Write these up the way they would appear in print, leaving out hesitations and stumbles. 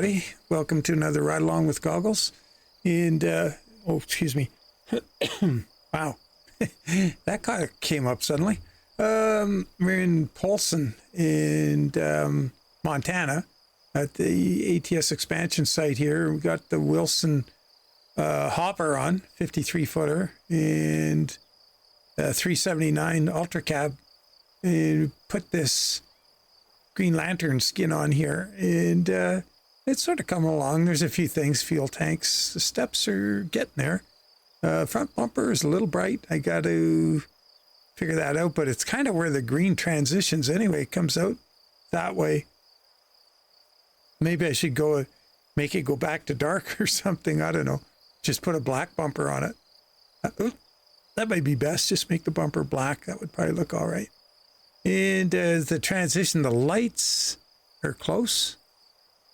everybody. Welcome to another Ride Along with Goggles. And, oh, excuse me. Wow. That kind of came up suddenly. We're in Polson in Montana at the ATS Expansion site here. We got the Wilson hopper on, 53-footer, and 379 Ultra Cab. And put this Green Lantern skin on here, and it's sort of coming along. There's a few things, fuel tanks, the steps are getting there. Front bumper is a little bright. I got to figure that out, but it's kind of where the green transitions anyway. It comes out that way. Maybe I should go make it go back to dark or something. I don't know. Just put a black bumper on it. That might be best. Just make the bumper black. That would probably look all right. And the transition, the lights are close.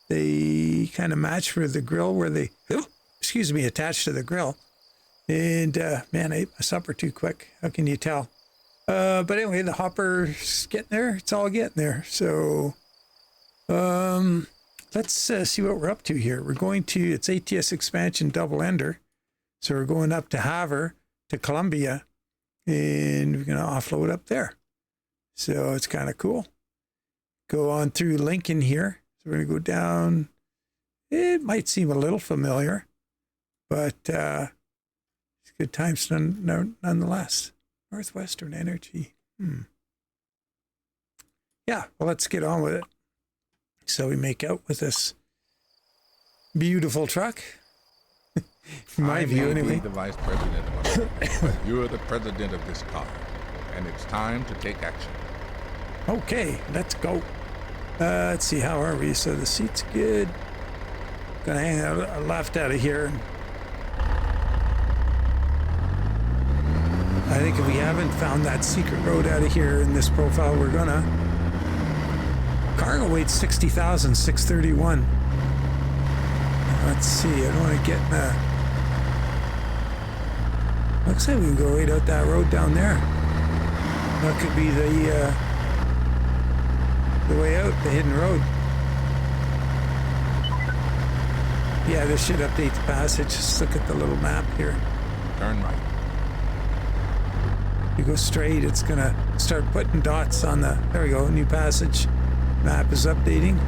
They kind of match with the grill where they, attached to the grill. And man, I ate my supper too quick. How can you tell? But anyway, the hopper's getting there. It's all getting there. So let's see what we're up to here. We're going to, it's ATS Expansion double ender. So we're going up to Havre, to Columbia, and we're going to offload up there. So it's kind of cool. Go on through Lincoln here. So we're going to go down. It might seem a little familiar, but it's good times nonetheless. Northwestern Energy. Yeah, well, let's get on with it. So we make out with this beautiful truck. In my view, anyway. Be the vice president of America, but you're the president of this car, and it's time to take action. Okay, let's go. Let's see, how are we? So the seat's good. Gonna hang out left out of here. I think if we haven't found that secret road out of here in this profile, we're gonna. Cargo weight 60,631. Let's see, I don't want to get in a... Looks like we can go right out that road down there. That could be the way out, the hidden road. Yeah, this should update the passage. Just look at the little map here. Turn right. You go straight, it's gonna start putting dots on the, there we go, new passage. Map is updating.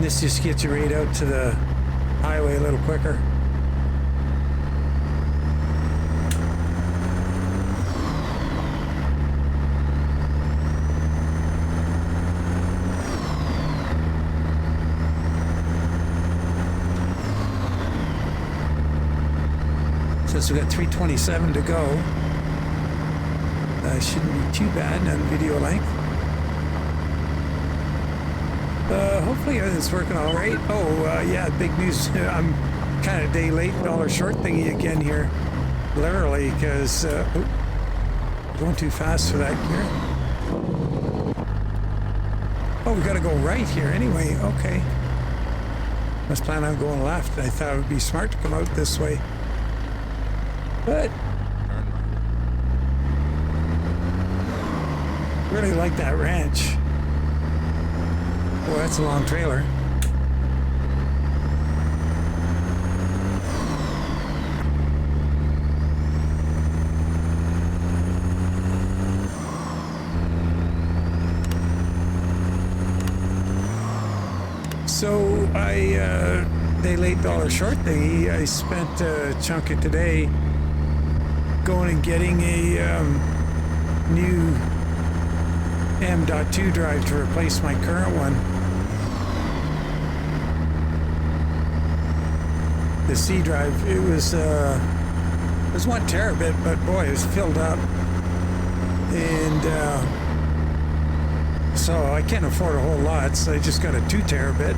This just gets you right out to the highway a little quicker. So we got 327 to go. Shouldn't be too bad on video length. Hopefully everything's working all right. Oh, yeah, big news. I'm kind of day late, dollar short thingy again here. Literally, because going too fast for that gear. Oh, we got to go right here anyway. Okay. Must plan on going left. I thought it would be smart to come out this way. But really like that ranch. Boy, that's a long trailer. So they late dollar short thingy. I spent a chunk of today going and getting a new M.2 drive to replace my current one. The C drive, it was 1 terabit, but boy, it was filled up. And so I can't afford a whole lot, so I just got a 2 terabit.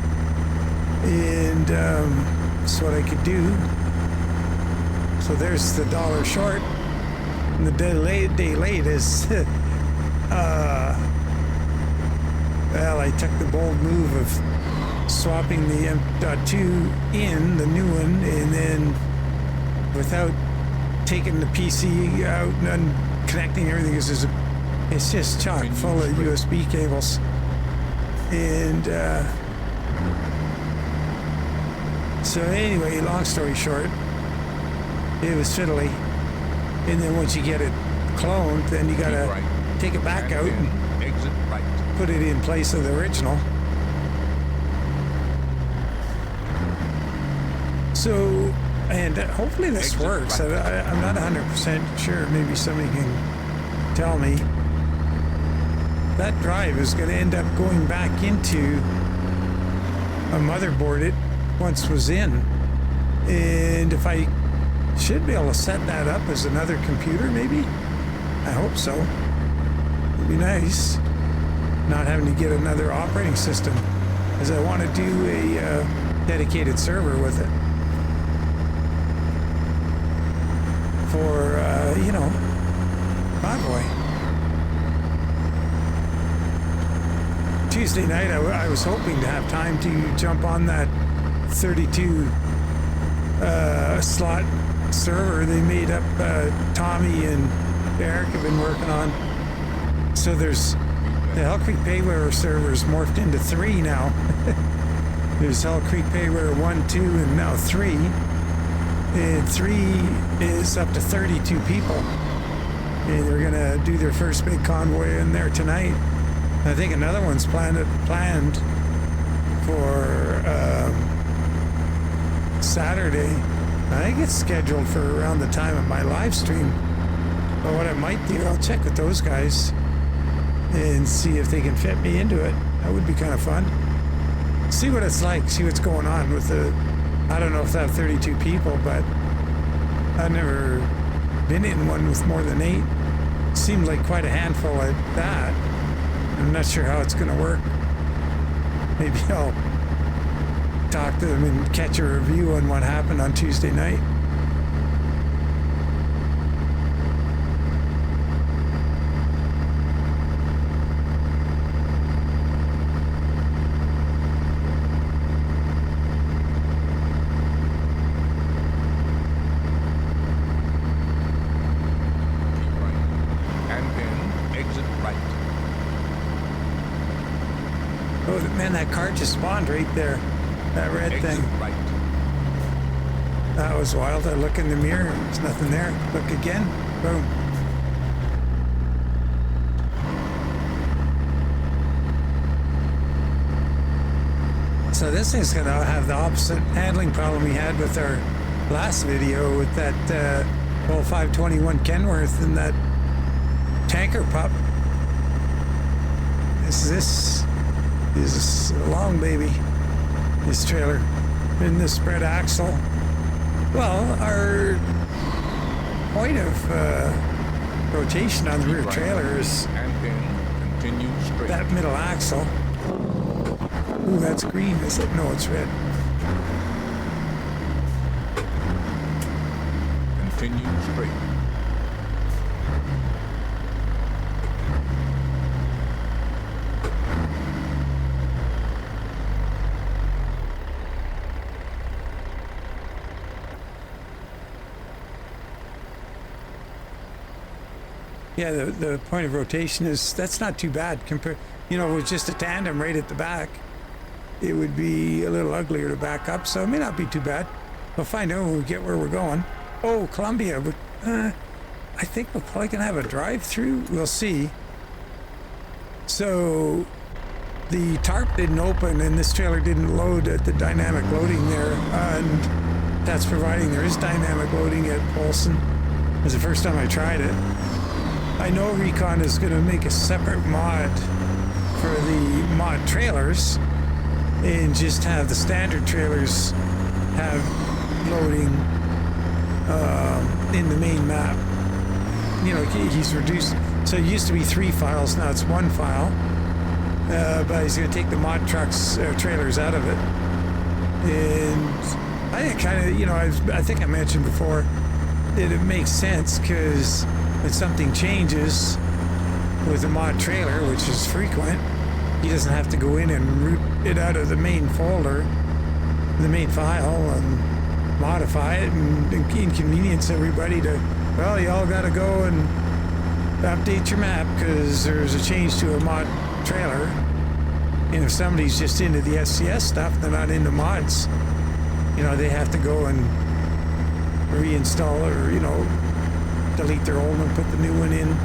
And that's what I could do. So there's the dollar short. And the day late is, well, I took the bold move of swapping the M.2 in, the new one, and then without taking the PC out and connecting everything, it's just chock full of USB cables. And So anyway, long story short, it was fiddly. And then once you get it cloned, then you gotta take it back out and exit right. put it in place of the original. So, and hopefully this Exit works. right. I'm not 100% sure. Maybe somebody can tell me. That drive is going to end up going back into a motherboard it once was in. And if I should be able to set that up as another computer, maybe? I hope so. It'd be nice not having to get another operating system, as I want to do a dedicated server with it. For, you know, Convoy. Tuesday night, I was hoping to have time to jump on that 32 slot server they made up. Tommy and Eric have been working on. So there's the Hell Creek Payware servers morphed into 3 now. There's Hell Creek Payware 1, 2, and now 3. And 3 is up to 32 people. And they're going to do their first big convoy in there tonight. I think another one's planned for Saturday. I think it's scheduled for around the time of my live stream. But what I might do, I'll check with those guys and see if they can fit me into it. That would be kind of fun. See what it's like, see what's going on with the... I don't know if that 32 people, but I've never been in one with more than 8. Seemed like quite a handful at that. I'm not sure how it's going to work. Maybe I'll talk to them and catch a review on what happened on Tuesday night. Man, that car just spawned right there. That red thing. Right. That was wild. I look in the mirror, there's nothing there. Look again. Boom. So this thing's going to have the opposite handling problem we had with our last video with that old 521 Kenworth and that tanker pup. This is a long baby, this trailer, in the spread axle. Well, our point of rotation on the rear trailer is that middle axle. Ooh, that's green, is it? No, it's red. Continue straight. Yeah, the point of rotation is, that's not too bad compared, you know, with just a tandem right at the back. It would be a little uglier to back up, so it may not be too bad. We'll find out when we get where we're going. Oh, Columbia, but I think we're probably gonna have a drive-through. We'll see. So the tarp didn't open and this trailer didn't load at the dynamic loading there, and that's providing there is dynamic loading at Polson. It was the first time I tried it. I know Recon is going to make a separate mod for the mod trailers and just have the standard trailers have loading in the main map. You know, he's reduced. So it used to be 3 files, now it's 1 file. But he's going to take the mod trucks, trailers out of it. And I think kind of, you know, I think I mentioned before that it makes sense because when something changes with a mod trailer, which is frequent, he doesn't have to go in and root it out of the main folder, the main file, and modify it and inconvenience everybody to, well, you all got to go and update your map because there's a change to a mod trailer. And if somebody's just into the SCS stuff, they're not into mods, you know, they have to go and reinstall or, you know, delete their old one, put the new one in.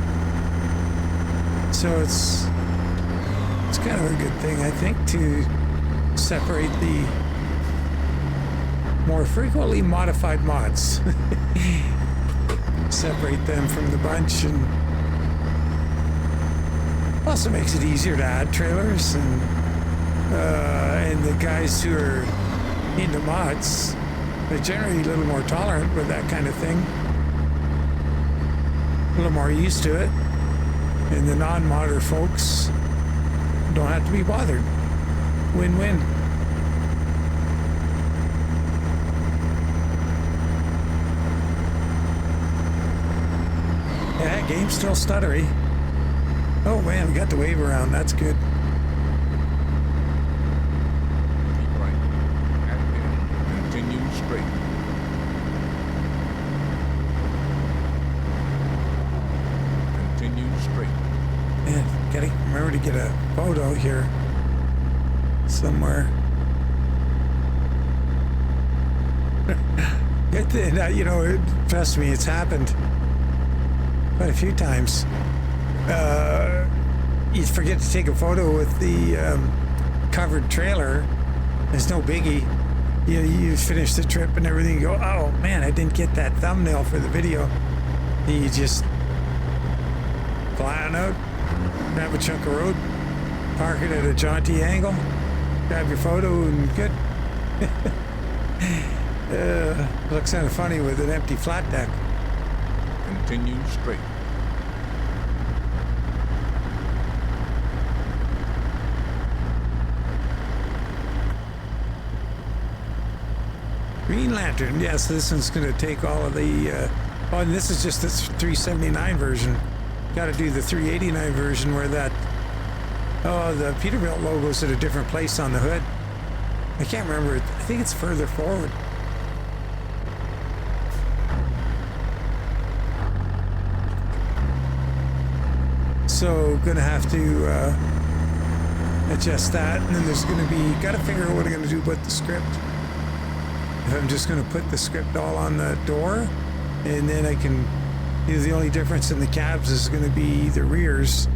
So it's kind of a good thing, I think, to separate the more frequently modified mods. Separate them from the bunch, and also makes it easier to add trailers, and the guys who are into mods are generally a little more tolerant with that kind of thing, a little more used to it, and the non-modder folks don't have to be bothered. Win-win. Yeah, game's still stuttery. Oh man, we got the wave around. That's good. Keep right. And then continue straight. Continue straight. Man, gotta remember to get a photo here somewhere. Good thing, you know, trust me, it's happened quite a few times. You forget to take a photo with the covered trailer. It's no biggie. You finish the trip and everything. You go, oh man, I didn't get that thumbnail for the video. You just fly on out, grab a chunk of road, park it at a jaunty angle, grab your photo, and good. Looks kind of funny with an empty flat deck. Continue straight. Green Lantern, yes, this one's going to take all of the, oh, and this is just the 379 version. Got to do the 389 version where that, oh, the Peterbilt logo's at a different place on the hood. I can't remember, I think it's further forward. So, gonna have to adjust that, and then there's gonna be, gotta figure out what I'm gonna do about the script. If I'm just gonna put the script all on the door, and then I can, the only difference in the cabs is gonna be the rears.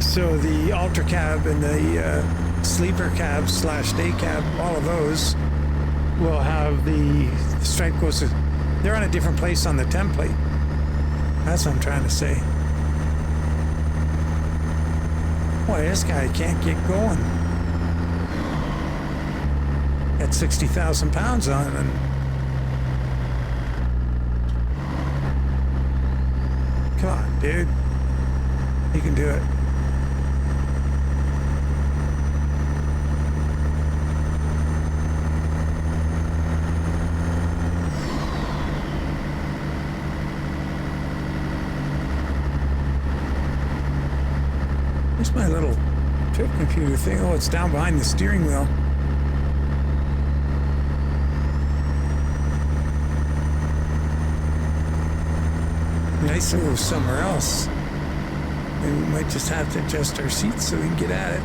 So the Ultra cab and the sleeper cab / day cab, all of those will have the stripe goes to, they're on a different place on the template. That's what I'm trying to say. Boy, this guy can't get going. Got 60,000 pounds on him. Come on, dude. You can do it. Where's my little trip computer thing? Oh, it's down behind the steering wheel. Nice to go somewhere else. Maybe we might just have to adjust our seats so we can get at it.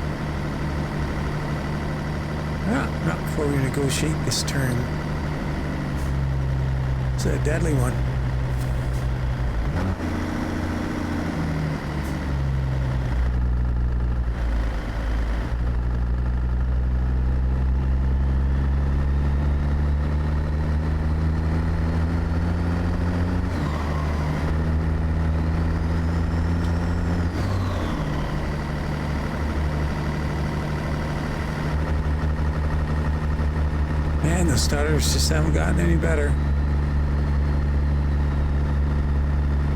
Not before we negotiate this turn. It's a deadly one. Man, the stutters just haven't gotten any better.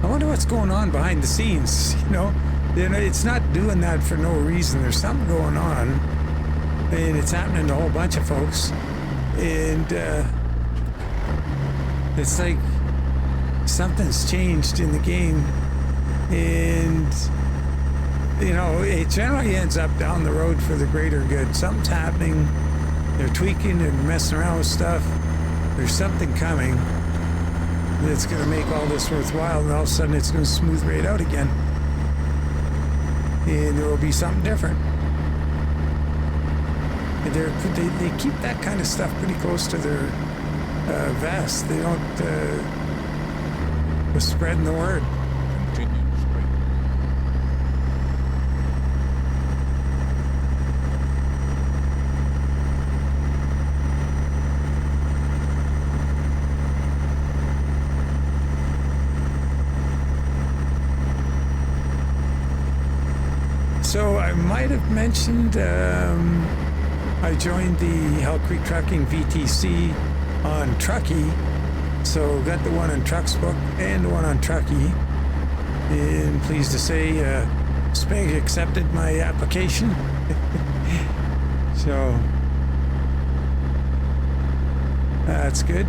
I wonder what's going on behind the scenes, you know? It's not doing that for no reason. There's something going on, and it's happening to a whole bunch of folks. And it's like something's changed in the game, and you know, it generally ends up down the road for the greater good. Something's happening. They're tweaking and messing around with stuff. There's something coming that's going to make all this worthwhile, and all of a sudden it's going to smooth right out again. and there will be something different. And they keep that kind of stuff pretty close to their vest. They don't spreading the word. Continue straight. So I might have mentioned I joined the Hell Creek Trucking VTC on Truckee. So got the one on Trucksbook and the one on Truckee. And pleased to say Spag accepted my application. So that's good.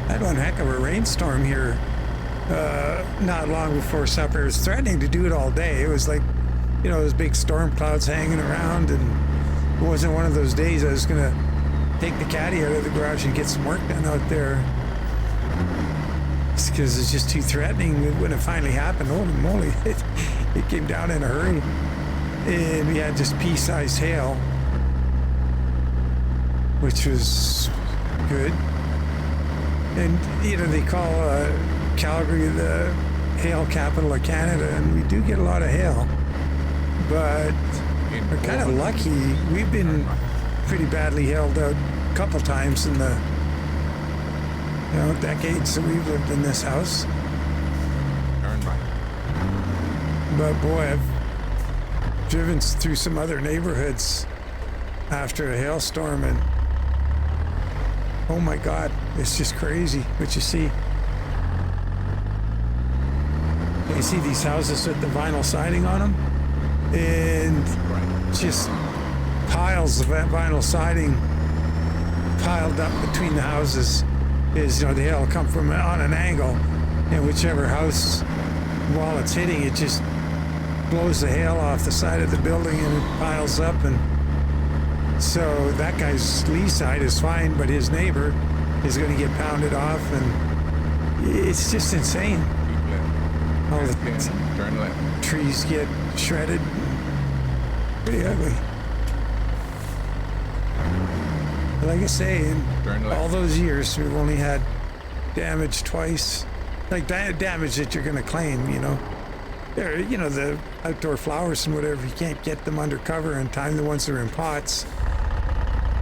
Had one heck of a rainstorm here not long before supper. It was threatening to do it all day. It was like, you know, those big storm clouds hanging around, and it wasn't one of those days I was going to take the caddy out of the garage and get some work done out there. It's because it's just too threatening. When it finally happened, holy moly, it came down in a hurry. And we had just pea-sized hail, which was good. And, you know, they call Calgary the hail capital of Canada, and we do get a lot of hail. But we're kind of lucky. We've been pretty badly hailed out a couple times in the, you know, decades that we've lived in this house. Turn right. But boy, I've driven through some other neighborhoods after a hailstorm, and oh my God, it's just crazy what you see. You see these houses with the vinyl siding on them, and just piles of that vinyl siding piled up between the houses. Is, you know, the hail will come from on an angle, and whichever house, while it's hitting, it just blows the hail off the side of the building, and it piles up. And so that guy's lee side is fine, but his neighbor is going to get pounded off, and it's just insane. All the Turn left. trees get shredded. Pretty ugly. But like I say, in all those years, we've only had damage twice. Like damage that you're going to claim, you know. There, you know, the outdoor flowers and whatever, you can't get them under cover in time. The ones that are in pots,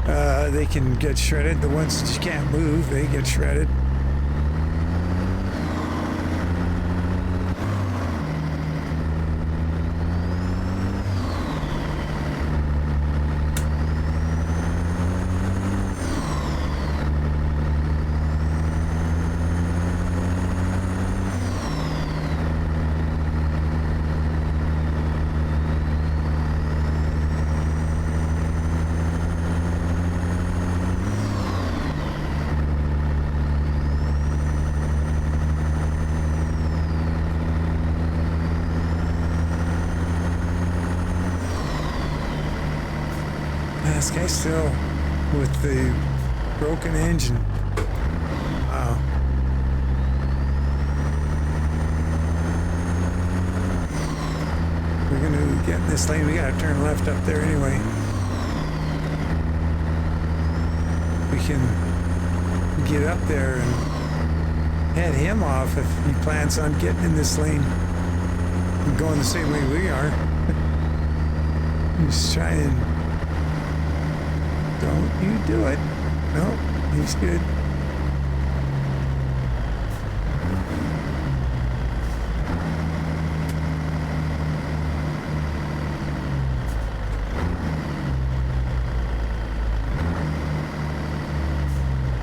they can get shredded. The ones that you can't move, they get shredded. This guy's still with the broken engine. Wow. We're going to get in this lane. We got to turn left up there anyway. We can get up there and head him off if he plans on getting in this lane and going the same way we are. He's trying. Don't you do it. No, he's good.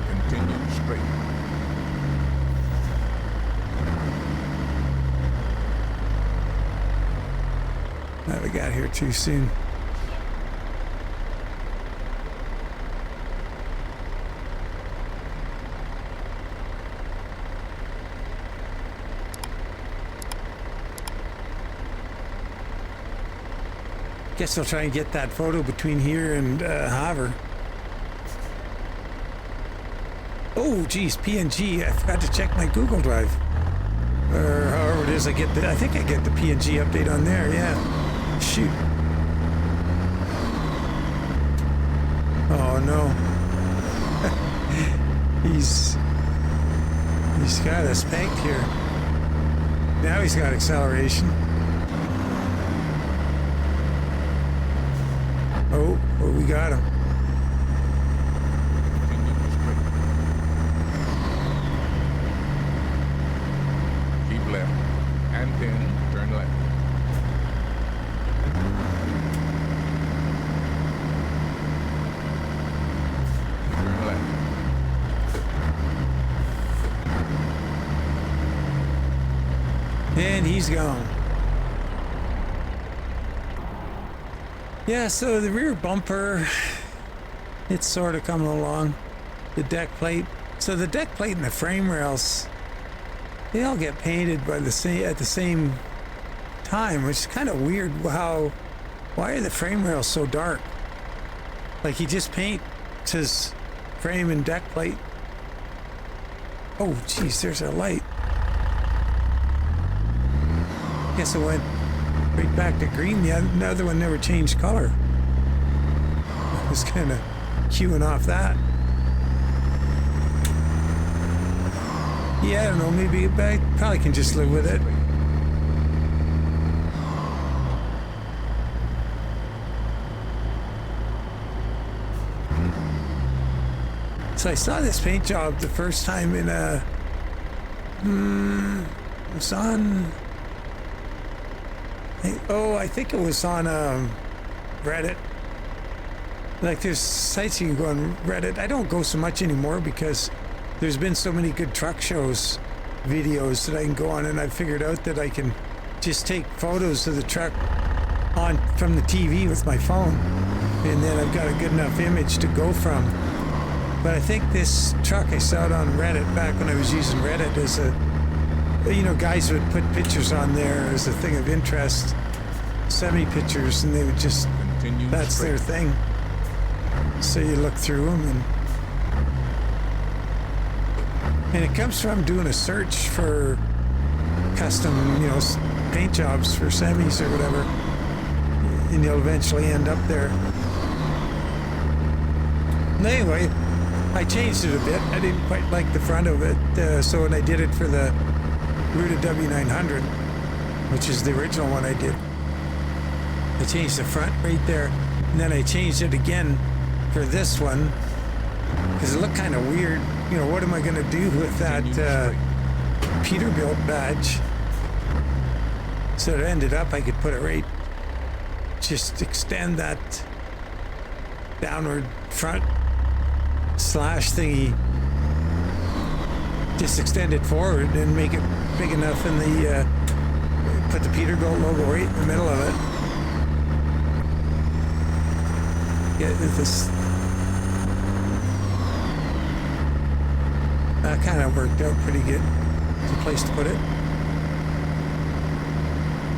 Continue straight. We got here too soon. Guess I'll try and get that photo between here and Havre. Oh, geez, PNG. I forgot to check my Google Drive. Or however it is, I think I get the PNG update on there, yeah. Shoot. Oh, no. He's got us pegged here. Now he's got acceleration. Oh, we got him. Keep left, and then turn left. Turn left. And he's gone. Yeah, so the rear bumper, it's sort of coming along. The deck plate. So the deck plate and the frame rails, they all get painted by at the same time, which is kind of weird. Why are the frame rails so dark? Like he just paints his frame and deck plate. Oh, geez, there's a light. Guess it went right back to green. The other one never changed color. I was kind of queuing off that. Yeah, I don't know. Maybe I probably can just live with it. So I saw this paint job the first time in it was on. I think it was on Reddit. Like there's sites you can go on Reddit. I don't go so much anymore because there's been so many good truck shows videos that I can go on, and I've figured out that I can just take photos of the truck from the TV with my phone, and then I've got a good enough image to go from. But I think this truck I saw it on Reddit back when I was using Reddit as guys would put pictures on there as a thing of interest, semi-pictures, and they would just, that's their thing. So you look through them, and it comes from doing a search for custom, paint jobs for semis or whatever, and you'll eventually end up there. And anyway, I changed it a bit. I didn't quite like the front of it, so when I did it for the Ruda W900, which is the original one I did, I changed the front right there, and then I changed it again for this one because it looked kind of weird. What am I going to do with that Peterbilt badge? So it ended up I could put it right, just extend that downward front slash thingy, just extend it forward and make it big enough in the put the Peterbilt logo right in the middle of it. Get this. That kind of worked out pretty good. It's a place to put it.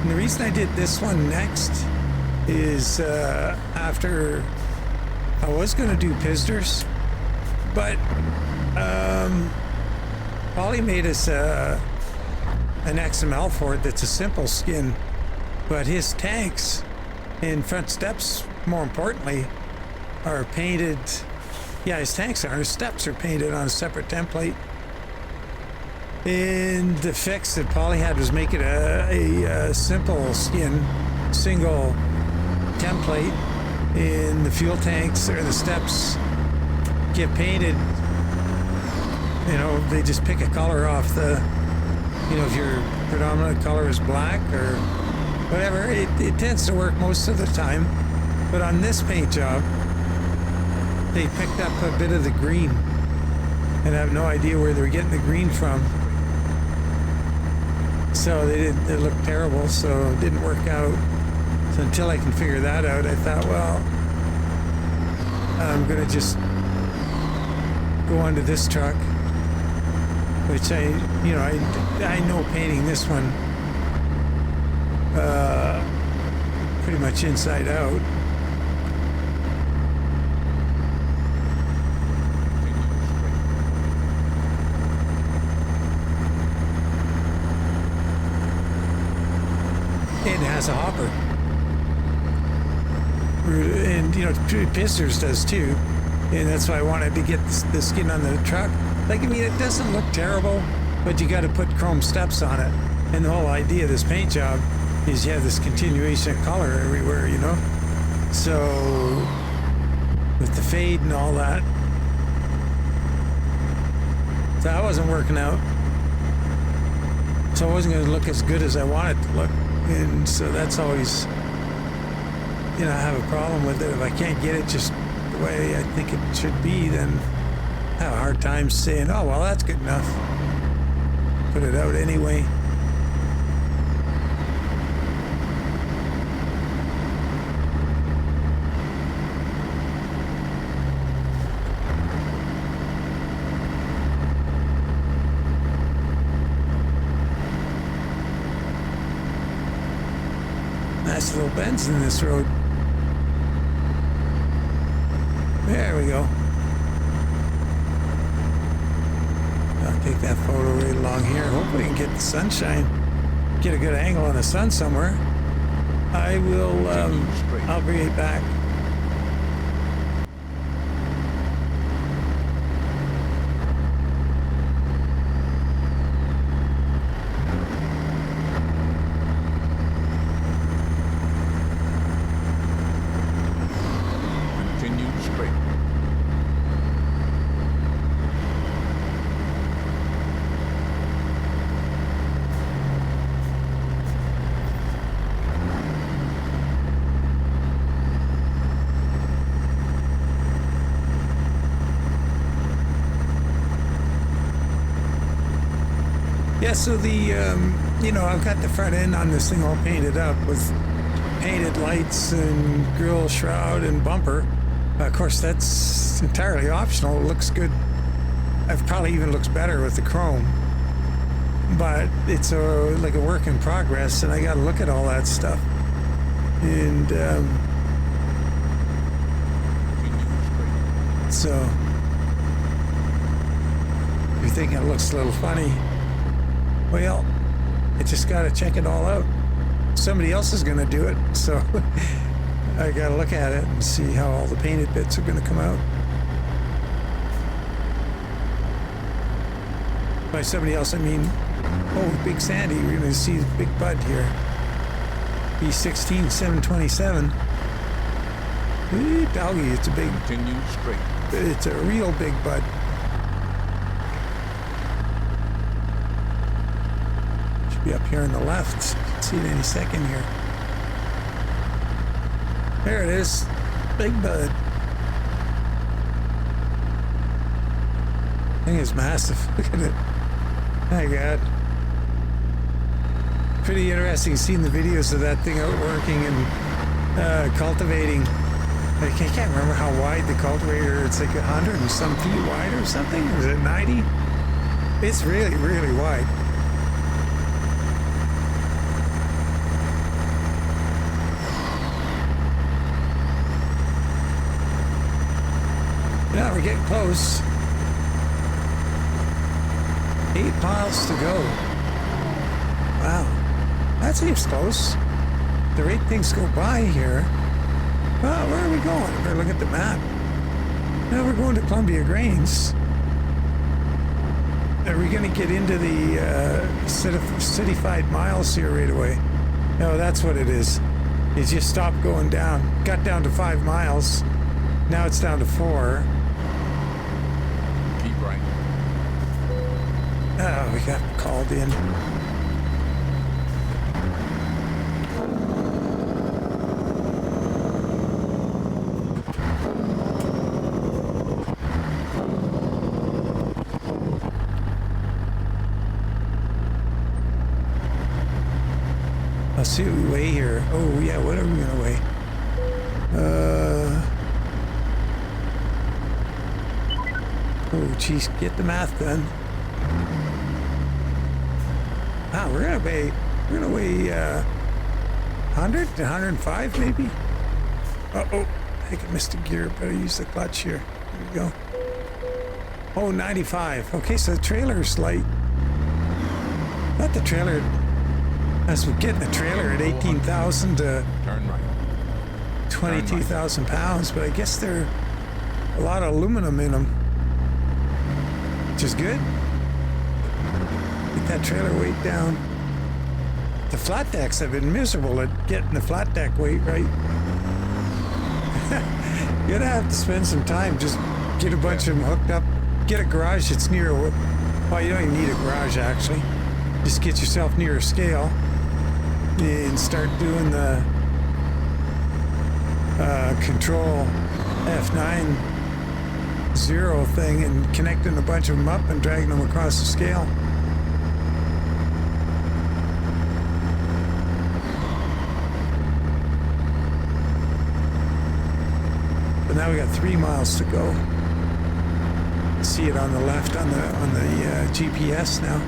And the reason I did this one next is after I was going to do Pizders, but Polly made us an XML for it that's a simple skin, but his tanks and front steps, more importantly, are painted. Yeah, his tanks are. His steps are painted on a separate template. And the fix that Polly had was make it a simple skin, single template, and the fuel tanks or the steps get painted. They just pick a color off the, if your predominant color is black or whatever. It tends to work most of the time. But on this paint job, they picked up a bit of the green, and I have no idea where they're getting the green from. So it looked terrible, so it didn't work out. So until I can figure that out, I thought, well, I'm gonna just go onto this truck, which I know painting this one pretty much much inside out. It has a hopper. And, you know, Pisters does too. And that's why I wanted to get the skin on the truck. Like, I mean, it doesn't look terrible, but you got to put chrome steps on it. And the whole idea of this paint job is you have this continuation of color everywhere, you know? So, with the fade and all that. So that wasn't working out. So it wasn't going to look as good as I wanted to look. And so that's always, you know, I have a problem with it. If I can't get it just the way I think it should be, then I have a hard time saying, oh, well, that's good enough. Put it out anyway. Nice little bends in this road. There we go. I'll take that photo right along here. Hopefully we can get the sunshine. Get a good angle on the sun somewhere. I will, I'll be right back. Yeah, so the, you know, I've got the front end on this thing all painted up with painted lights and grille shroud and bumper. Of course, that's entirely optional. It looks good. It probably even looks better with the chrome. But it's like a work in progress, and I got to look at all that stuff. And so you're thinking it looks a little funny. Well, I just got to check it all out. Somebody else is going to do it, so I got to look at it and see how all the painted bits are going to come out. By somebody else, I mean, oh, Big Sandy. We're going to see the Big Bud here. B16 727. Doggy, it's a big. Continue straight. It's a real big bud. Be up here on the left. See it any second here. There it is. Big bud. Thing is massive. Look at it. My God. Pretty interesting seeing the videos of that thing out working and cultivating. I can't remember how wide the cultivator. It's like 100 and some feet wide or something. Or is it 90? It's really, really wide. Now we're getting close. 8 miles to go. Wow, that seems close. The rate things go by here. Well, where are we going? Better look at the map. Now we're going to Columbia Grains. Are we going to get into the cityfied miles here right away? No, that's what it is. You just stopped going down. Got down to 5 miles. Now it's down to 4. Oh, we got called in. Let's see what we weigh here. Oh, yeah, what are we going to weigh? Oh, geez, get the math done. Wow, we're gonna weigh 100 to 105 maybe. Uh-oh, I think I missed a gear. Better use the clutch here. There we go. Oh, 95. Okay, so the trailer's light. Not the trailer. As we're getting the trailer at 18,000 to Turn right. 22,000 pounds, but I guess there are a lot of aluminum in them, which is good. Get that trailer weight down. The flat decks have been miserable at getting the flat deck weight right. You're gonna have to spend some time, just get a bunch of them hooked up, get a garage that's near, well, you don't even need a garage actually. Just get yourself near a scale and start doing the control F9 0 thing and connecting a bunch of them up and dragging them across the scale. But now we got 3 miles to go. See it on the left on the GPS now.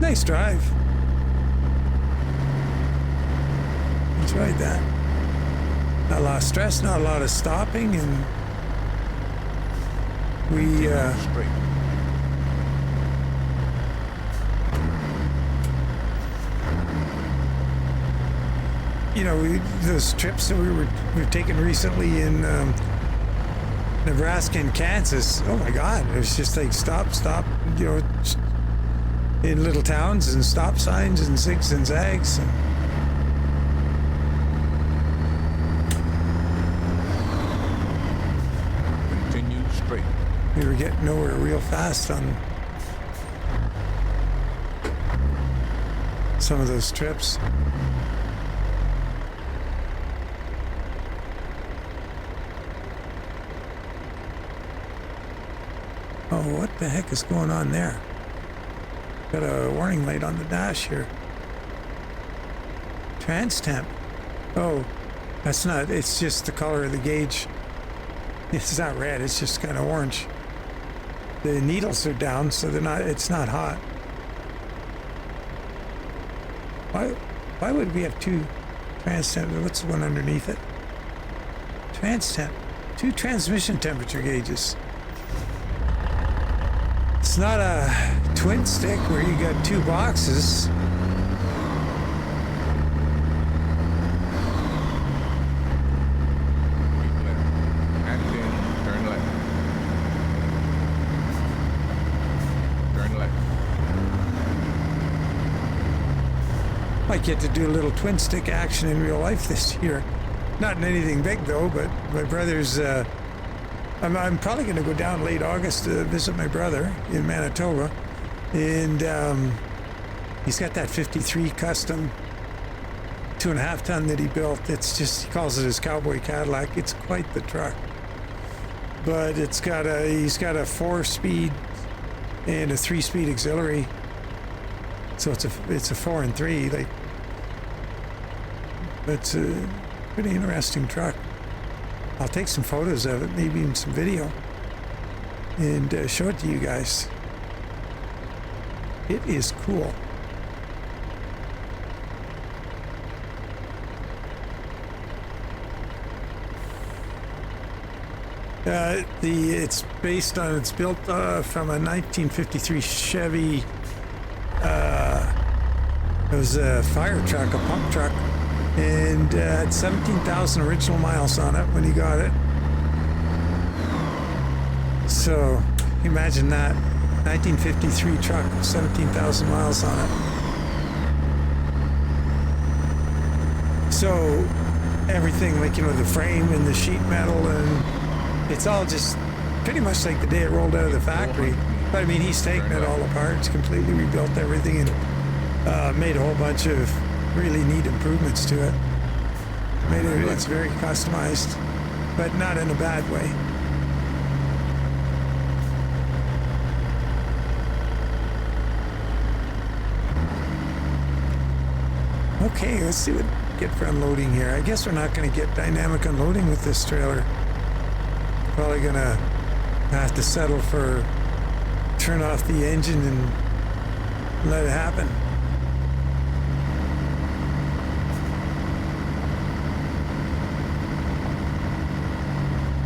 Nice drive. Enjoyed that. Not a lot of stress, not a lot of stopping, and we you know, those trips that we've taken recently in Nebraska and Kansas. Oh my God, it was just like stop, you know, in little towns and stop signs and zigs and zags. And continue straight. we were getting nowhere real fast on some of those trips. Oh, what the heck is going on there? Got a warning light on the dash here. Trans temp. Oh, that's not, it's just the color of the gauge. It's not red, it's just kind of orange. The needles are down, so they're not, it's not hot. Why would we have two trans temp? What's the one underneath it? Trans temp. 2 transmission temperature gauges. It's not a twin stick where you got 2 boxes. Keep left. And then turn left. Turn left. Might get to do a little twin stick action in real life this year. Not in anything big though, but my brother's I'm probably going to go down late August to visit my brother in Manitoba, and he's got that 53 custom 2.5 ton that he built. It's just, he calls it his cowboy Cadillac. It's quite the truck, but he's got a 4-speed and a 3-speed auxiliary, so it's a 4 and 3. Like, it's a pretty interesting truck. I'll take some photos of it, maybe even some video, and show it to you guys. It is cool. It's built from a 1953 Chevy. It was a fire truck, a pump truck. And had 17,000 original miles on it when he got it. So imagine that, 1953 truck, 17,000 miles on it. So everything, like, you know, the frame and the sheet metal, and it's all just pretty much like the day it rolled out of the factory. But I mean, he's taken it all apart, it's completely rebuilt everything, and made a whole bunch of really neat improvements to it. It's very customized, but not in a bad way. Okay, let's see what get for unloading here. I guess we're not going to get dynamic unloading with this trailer. Probably going to have to settle for turn off the engine and let it happen.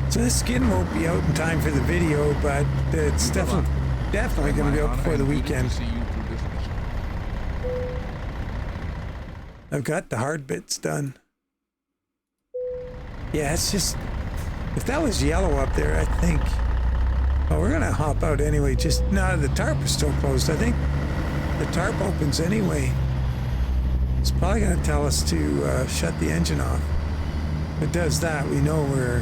So this skin won't be out in time for the video, but it's definitely going to be out before the weekend. I've got the hard bits done. Yeah, it's just, if that was yellow up there, I think, well, we're going to hop out anyway. Just, no, the tarp is still closed. I think the tarp opens anyway. It's probably going to tell us to shut the engine off. If it does that, we know we're,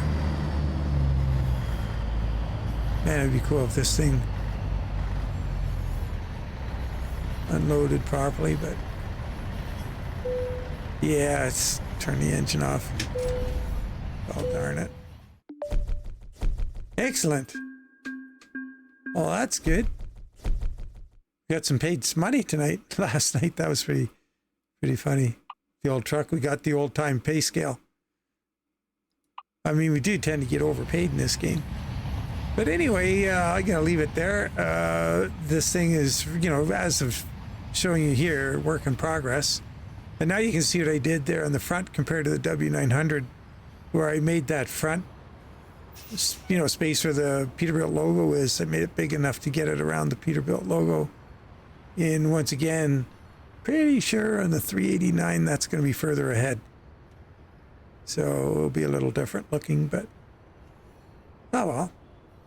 man, it'd be cool if this thing unloaded properly, but yeah, it's turn the engine off. Oh, darn it. Excellent. Well, that's good. We got some paid Smarty tonight. Last night, that was pretty funny. The old truck, we got the old time pay scale. I mean, we do tend to get overpaid in this game. But anyway, I'm going to leave it there. This thing is, you know, as of showing you here, work in progress. And now you can see what I did there on the front compared to the W900, where I made that front, you know, space where the Peterbilt logo is. I made it big enough to get it around the Peterbilt logo. And once again, pretty sure on the 389 that's going to be further ahead. So it'll be a little different looking, but oh well.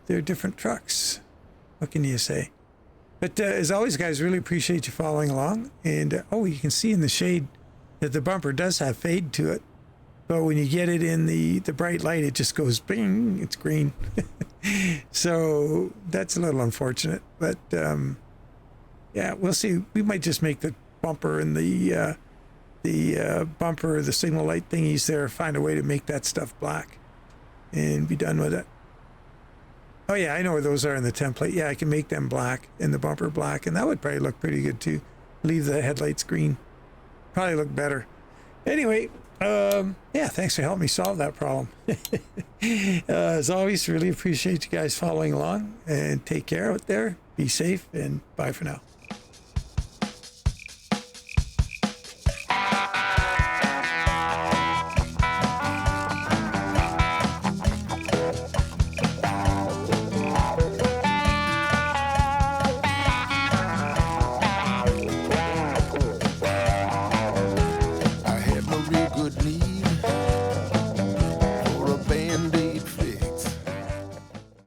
They're different trucks. What can you say? But as always, guys, really appreciate you following along. And oh, you can see in the shade that the bumper does have fade to it. But when you get it in the bright light, it just goes bing, it's green. So that's a little unfortunate. But yeah, we'll see. We might just make the bumper and the bumper, the signal light thingies there, find a way to make that stuff black and be done with it. Oh yeah, I know where those are in the template. Yeah, I can make them black and the bumper black, and that would probably look pretty good too. Leave the headlights green. Probably look better. Anyway, yeah, thanks for helping me solve that problem. As always, really appreciate you guys following along, and take care out there. Be safe, and bye for now.